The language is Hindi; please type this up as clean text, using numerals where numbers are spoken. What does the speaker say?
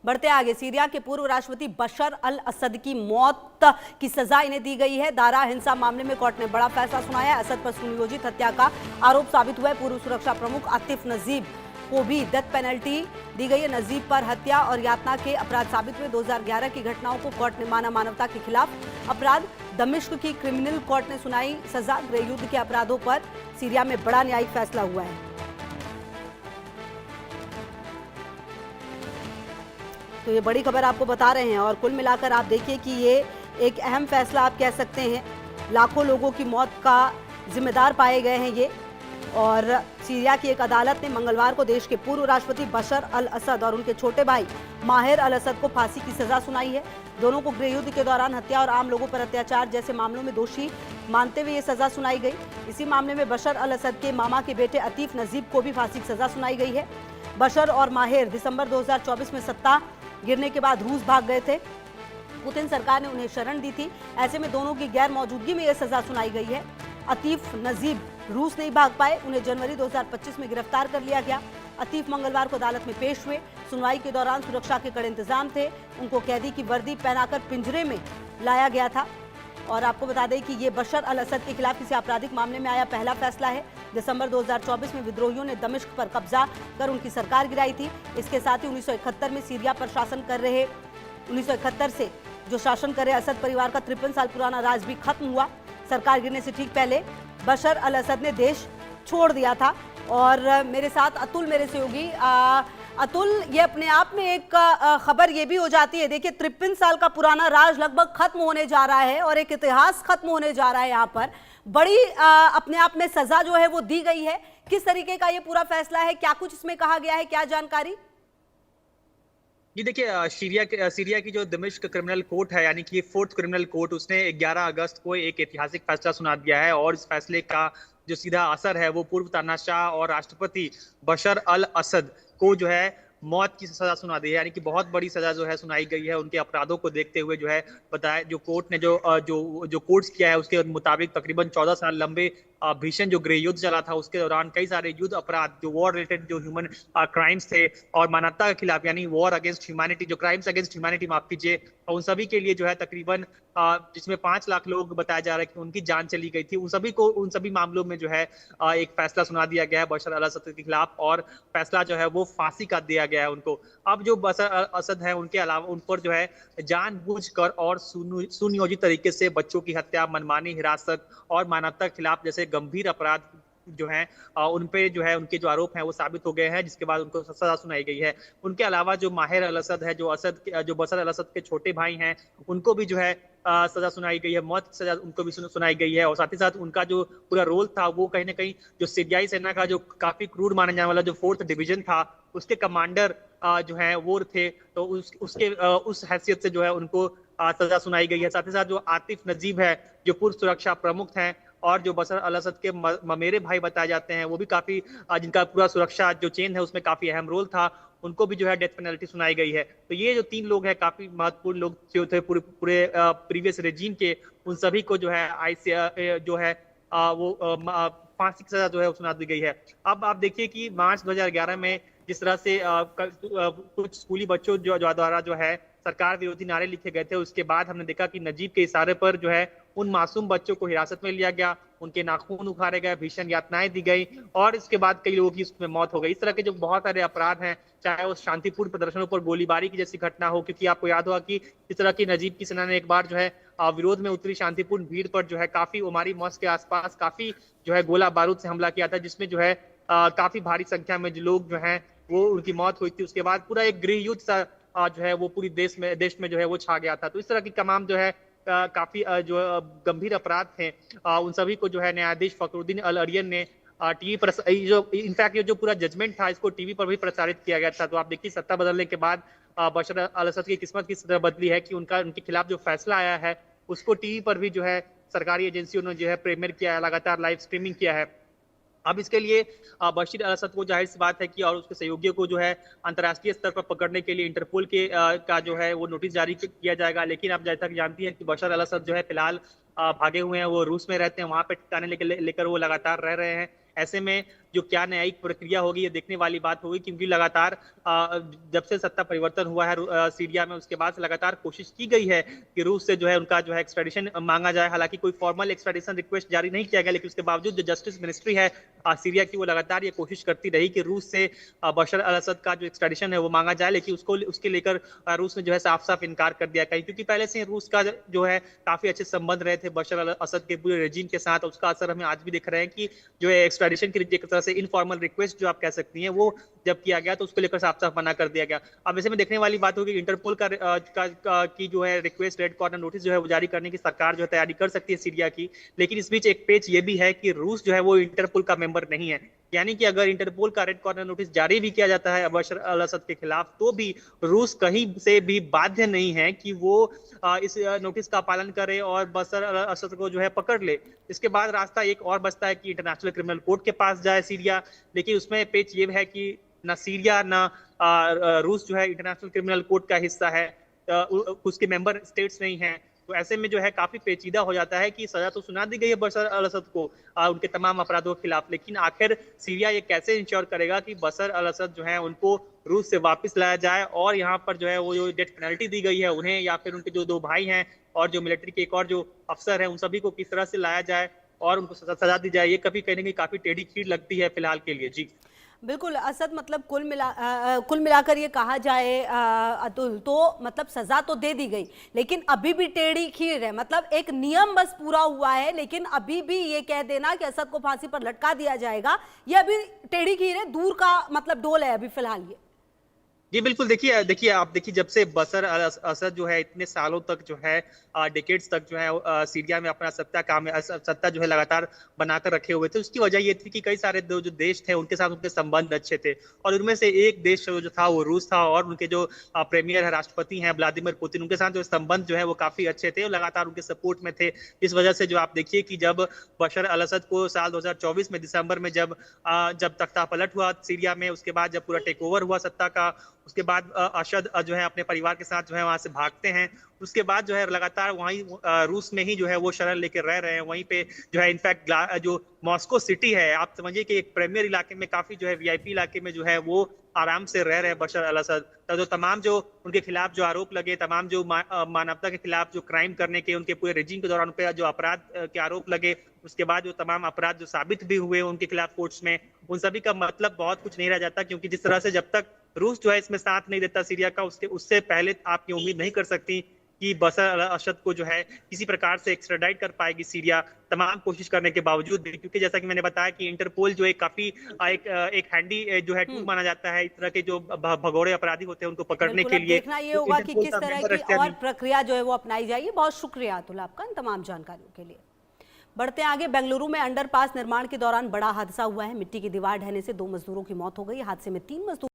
बढ़ते आगे, सीरिया के पूर्व राष्ट्रपति बशर अल असद की मौत की सजा इन्हें दी गई है। दारा हिंसा मामले में कोर्ट ने बड़ा फैसला सुनाया है। असद पर सुनियोजित हत्या का आरोप साबित हुआ है। पूर्व सुरक्षा प्रमुख आतिफ नजीब को भी डेथ पेनल्टी दी गई है। नजीब पर हत्या और यातना के अपराध साबित हुए। 2011 की घटनाओं को कोर्ट ने माना मानवता के खिलाफ अपराध। दमिश्क की क्रिमिनल कोर्ट ने सुनाई सजा। गृह युद्ध के अपराधों पर सीरिया में बड़ा न्यायिक फैसला हुआ है। तो ये बड़ी खबर आपको बता रहे हैं और कुल मिलाकर आप देखिए कि ये एक अहम फैसला आप कह सकते हैं। लाखों लोगों की मौत का जिम्मेदार पाए गए हैं ये। और सीरिया की एक अदालत ने मंगलवार को देश के पूर्व राष्ट्रपति बशर अल असद और उनके छोटे भाई माहिर अल असद को फांसी की सजा सुनाई है। दोनों को गृह युद्ध के दौरान हत्या और आम लोगों पर अत्याचार जैसे मामलों में दोषी मानते हुए ये सजा सुनाई गई। इसी मामले में बशर अल असद के मामा के बेटे आतिफ नजीब को भी फांसी की सजा सुनाई गई है। बशर और माहिर दिसंबर 2024 में सत्ता गिरने के बाद रूस भाग गए थे। पुतिन सरकार ने उन्हें शरण दी थी। ऐसे में दोनों की गैर मौजूदगी में यह सजा सुनाई गई है। आतिफ नजीब रूस नहीं भाग पाए, उन्हें जनवरी 2025 में गिरफ्तार कर लिया गया। आतिफ मंगलवार को अदालत में पेश हुए। सुनवाई के दौरान सुरक्षा के कड़े इंतजाम थे। उनको कैदी की वर्दी पहनाकर पिंजरे में लाया गया था। और आपको बता दें कि ये बशर अल असद के खिलाफ किसी आपराधिक मामले में आया पहला फैसला है। दिसंबर 2024 में विद्रोहियों ने दमिश्क पर कब्जा कर उनकी सरकार गिराई थी। इसके साथ ही 1971 में सीरिया पर शासन कर रहे 1971 से जो शासन कर रहे असद परिवार का 53 साल पुराना राज भी खत्म हुआ। सरकार गिरने से ठीक पहले बशर अल असद ने देश छोड़ दिया था। और मेरे साथ अतुल मेरे सहयोगी अतुल, ये अपने आप में एक खबर ये भी हो जाती है। देखिए 53 साल का पुराना राज लगभग खत्म होने जा रहा है और एक इतिहास खत्म होने जा रहा है। यहाँ पर बड़ी अपने आप में सजा जो है वो दी गई है। किस तरीके का ये पूरा फैसला है, क्या कुछ इसमें कहा गया है, क्या जानकारी? जी देखिए, सीरिया की जो दमिश्क क्रिमिनल कोर्ट है, यानी कि फोर्थ क्रिमिनल कोर्ट, उसने 11 अगस्त को एक ऐतिहासिक फैसला सुना दिया है। और इस फैसले का जो सीधा असर है वो पूर्व तानाशाह और राष्ट्रपति बशर अल असद को जो है मौत की सजा सुना दी है। यानी कि बहुत बड़ी सजा जो है सुनाई गई है उनके अपराधों को देखते हुए। जो है बताया, जो कोर्ट ने जो कोर्ट्स किया है उसके मुताबिक तकरीबन 14 साल लंबे भीषण जो गृह युद्ध चला था उसके दौरान कई सारे युद्ध अपराध, जो वॉर रिलेटेड जो ह्यूमन क्राइम्स थे और मानवता के खिलाफ, यानी वॉर अगेंस्ट ह्यूमैनिटी, जो क्राइम्स अगेंस्ट ह्यूमैनिटी माफ कीजिए, उन सभी के लिए जो है तकरीबन जिसमें 5 लाख लोग बताया जा रहा है कि उनकी जान चली गई थी, उन सभी मामलों में जो है एक फैसला सुना दिया गया है बशर अल असद के खिलाफ। और फैसला जो है वो फांसी का दिया गया है उनको। अब जो बशर अल असद है उनके अलावा उन पर जो है जानबूझकर और सुनियोजित तरीके से बच्चों की हत्या, मनमानी हिरासत और मानवता के खिलाफ जैसे गंभीर अपराध जो है उन पे जो है उनके जो आरोप हैं वो साबित हो गए हैं, जिसके बाद उनको सजा सुनाई गई है। उनके अलावा जो माहिर अल असद है, जो बशर अल असद के छोटे भाई हैं, उनको भी जो है सजा सुनाई गई है, मौत की सजा उनको भी सुनाई गई है। और साथ ही साथ उनका जो पूरा रोल था वो कहीं ना कहीं जो सीरियाई सेना का जो काफी क्रूर माना जाने वाला जो 4th डिवीजन था उसके कमांडर जो है वो थे। तो उस हैसियत से जो है उनको सजा सुनाई गई है। साथ ही साथ जो आतिफ नजीब है, जो पूर्व सुरक्षा प्रमुख हैं और जो बशर अल असद के ममेरे भाई बताए जाते हैं, वो भी काफी जिनका पूरा सुरक्षा जो चेन है उसमें काफी अहम रोल था, उनको भी जो है डेथ पेनल्टी सुनाई गई है। तो ये जो 3 लोग हैं, काफी महत्वपूर्ण लोग जो थे पूरे प्रीवियस रेजीम के, उन सभी को जो है जो है वो फांसी की सजा जो है सुना दी गई है। अब आप देखिए कि मार्च 2011 में जिस तरह से कुछ स्कूली बच्चों द्वारा जो है सरकार विरोधी नारे लिखे गए थे, उसके बाद हमने देखा कि नजीब के इशारे पर जो है उन मासूम बच्चों को हिरासत में लिया गया, उनके नाखून उखाड़े गए, भीषण यातनाएं दी गई और इसके बाद कई लोगों की उसमें मौत हो गई। इस तरह के जो बहुत सारे अपराध हैं, चाहे वो शांतिपूर्ण प्रदर्शनों पर गोलीबारी की जैसी घटना हो, क्योंकि आपको याद होगा कि इस तरह की नजीब की सेना ने एक बार जो है विरोध में उतरी शांतिपूर्ण भीड़ पर जो है काफी उमारी मॉस्क के आसपास काफी जो है गोला बारूद से हमला किया था, जिसमें जो है काफी भारी संख्या में जो लोग जो है वो उनकी मौत हुई थी। उसके बाद पूरा एक गृह युद्ध सा जो है वो पूरी देश में जो है वो छा गया था। तो इस तरह की तमाम जो है काफी जो गंभीर अपराध थे उन सभी को जो है न्यायाधीश फखरुद्दीन अल अरियन ने टीवी पर जो इनफैक्ट ये जो पूरा जजमेंट था इसको टीवी पर भी प्रसारित किया गया था। तो आप देखिए सत्ता बदलने के बाद बशर अल असद की किस्मत किस तरह बदली है कि उनके खिलाफ जो फैसला आया है उसको टीवी पर भी जो है सरकारी एजेंसियों ने जो है प्रीमियर किया है, लगातार लाइव स्ट्रीमिंग किया है। अब इसके लिए बशीर अल असद को जाहिर सी बात है कि और उसके सहयोगियों को जो है अंतर्राष्ट्रीय स्तर पर पकड़ने के लिए इंटरपोल का जो है वो नोटिस जारी किया जाएगा। लेकिन आप जैसा कि जानती हैं कि बशर अल असद जो है फिलहाल भागे हुए हैं, वो रूस में रहते हैं, वहां पे ठिकाने लेकर वो लगातार रह रहे हैं। ऐसे में जो क्या न्यायिक प्रक्रिया होगी ये देखने वाली बात होगी, क्योंकि लगातार जब से सत्ता परिवर्तन हुआ है सीरिया में, उसके बाद से लगातार कोशिश की गई है कि रूस से जो है उनका जो है एक्सट्रेडिशन मांगा जाए। हालांकि कोई फॉर्मल एक्सट्रेडिशन रिक्वेस्ट जारी नहीं किया गया, लेकिन उसके बावजूद जो जस्टिस मिनिस्ट्री है सीरिया की, वो लगातार ये कोशिश करती रही कि रूस से बशर अल असद का जो एक्सट्रेडिशन है वो मांगा जाए, लेकिन उसके लेकर रूस ने जो है साफ साफ इनकार कर दिया। कहीं क्योंकि पहले से रूस का जो है काफी अच्छे संबंध रहे थे बशर अल असद के पूरे रेजिम के साथ। उसका असर हमें आज भी दिख रहे हैं कि जो है एक्सट्रेडिशन की एक तरह से इनफॉर्मल रिक्वेस्ट जो आप कह सकती हैं, वो जब किया गया तो उसको लेकर साफ साफ मना कर दिया गया। अब ऐसे में देखने वाली बात होगी इंटरपोल की जो है रिक्वेस्ट रेड कॉर्नर नोटिस जो है वो जारी करने की सरकार जो है तैयारी कर सकती है सीरिया की। लेकिन इस बीच एक पेच ये भी है कि रूस जो है वो इंटरपोल का मेंबर नहीं है, यानी कि अगर इंटरपोल का रेड कॉर्नर नोटिस जारी भी किया जाता है बशर अल असद के खिलाफ, तो भी रूस कहीं से भी बाध्य नहीं है कि वो इस नोटिस का पालन करे और बशर अल असद को जो है पकड़ ले। इसके बाद रास्ता एक और बचता है कि इंटरनेशनल क्रिमिनल कोर्ट के पास जाए सीरिया, लेकिन उसमें पेच ये है कि ना सीरिया ना रूस जो है इंटरनेशनल क्रिमिनल कोर्ट का हिस्सा है, उसके मेंबर स्टेट्स नहीं हैं। तो ऐसे में जो है काफी पेचीदा हो जाता है कि सजा तो सुना दी गई है बशर अल असद को उनके तमाम अपराधों के खिलाफ, लेकिन आखिर सीरिया ये कैसे इंश्योर करेगा कि बशर अल असद जो है उनको रूस से वापस लाया जाए, और यहाँ पर जो है वो जो डेथ पेनल्टी दी गई है उन्हें या फिर उनके जो 2 भाई हैं और जो मिलिट्री के एक और जो अफसर हैं, उन सभी को किस तरह से लाया जाए और उनको सजा दी जाए, ये कभी कहीं ना कहीं काफी टेढ़ी खीर लगती है फिलहाल के लिए। जी बिल्कुल असद, मतलब कुल मिलाकर ये कहा जाए अतुल, तो मतलब सजा तो दे दी गई लेकिन अभी भी टेढ़ी खीर है। मतलब एक नियम बस पूरा हुआ है, लेकिन अभी भी ये कह देना कि असद को फांसी पर लटका दिया जाएगा, ये अभी टेढ़ी खीर है, दूर का मतलब डोल है अभी फिलहाल ये। जी बिल्कुल, देखिए आप देखिए, जब से बशर अल असद जो है इतने सालों तक जो है डिकेड्स तक जो है सीरिया में अपना सत्ता जो है लगातार बनाकर रखे हुए थे, उसकी वजह ये थी कि कई सारे जो देश थे उनके साथ उनके संबंध अच्छे थे, और उनमें से एक देश जो था वो रूस था, और उनके जो प्रीमियर है, राष्ट्रपति हैं व्लादिमीर पुतिन, उनके साथ जो संबंध जो है वो काफी अच्छे थे और लगातार उनके सपोर्ट में थे। इस वजह से जो आप देखिए कि जब बशर अल असद को साल 2024 में दिसंबर में जब तख्ता पलट हुआ सीरिया में, उसके बाद जब पूरा टेक ओवर हुआ सत्ता का, उसके बाद असद जो है अपने परिवार के साथ जो है वहां से भागते हैं। उसके बाद जो है लगातार वहीं रूस में ही जो है वो शरण लेकर रह रहे हैं। वहीं पे जो है इनफैक्ट जो मॉस्को सिटी है, आप समझिए कि एक प्रीमियर इलाके में, काफी जो है वीआईपी इलाके में जो है वो आराम से रह रहे हैं बशर अल असद। तो तमाम जो उनके खिलाफ जो आरोप लगे, तमाम जो मानवता के खिलाफ जो क्राइम करने के उनके पूरे रेजिम के दौरान पे जो अपराध के आरोप लगे, उसके बाद जो तमाम अपराध जो साबित भी हुए उनके खिलाफ कोर्ट्स में, उन सभी का मतलब बहुत कुछ नहीं रह जाता। क्योंकि जिस तरह से जब तक रूस जो है इसमें साथ नहीं देता सीरिया का, उससे पहले आप ये उम्मीद नहीं कर सकती कि बशर अल असद को जो है किसी प्रकार से एक्स्ट्राडाइट कर पाएगी सीरिया, तमाम कोशिश करने के बावजूद भी। क्योंकि जैसा कि मैंने बताया कि इंटरपोल जो एक काफी एक हैंडी जो है टूल माना जाता है इस तरह के जो भगोड़े अपराधी होते हैं उनको पकड़ने के लिए। देखना ये होगा कि किस तरह की और प्रक्रिया जो है वो अपनाई जाएगी। बहुत शुक्रिया अतुल आपका इन तमाम जानकारियों के लिए। बढ़ते आगे, बेंगलुरु में अंडरपास निर्माण के दौरान बड़ा हादसा हुआ है। मिट्टी की दीवार ढहने से 2 मजदूरों की मौत हो गई। हादसे में 3 मजदूर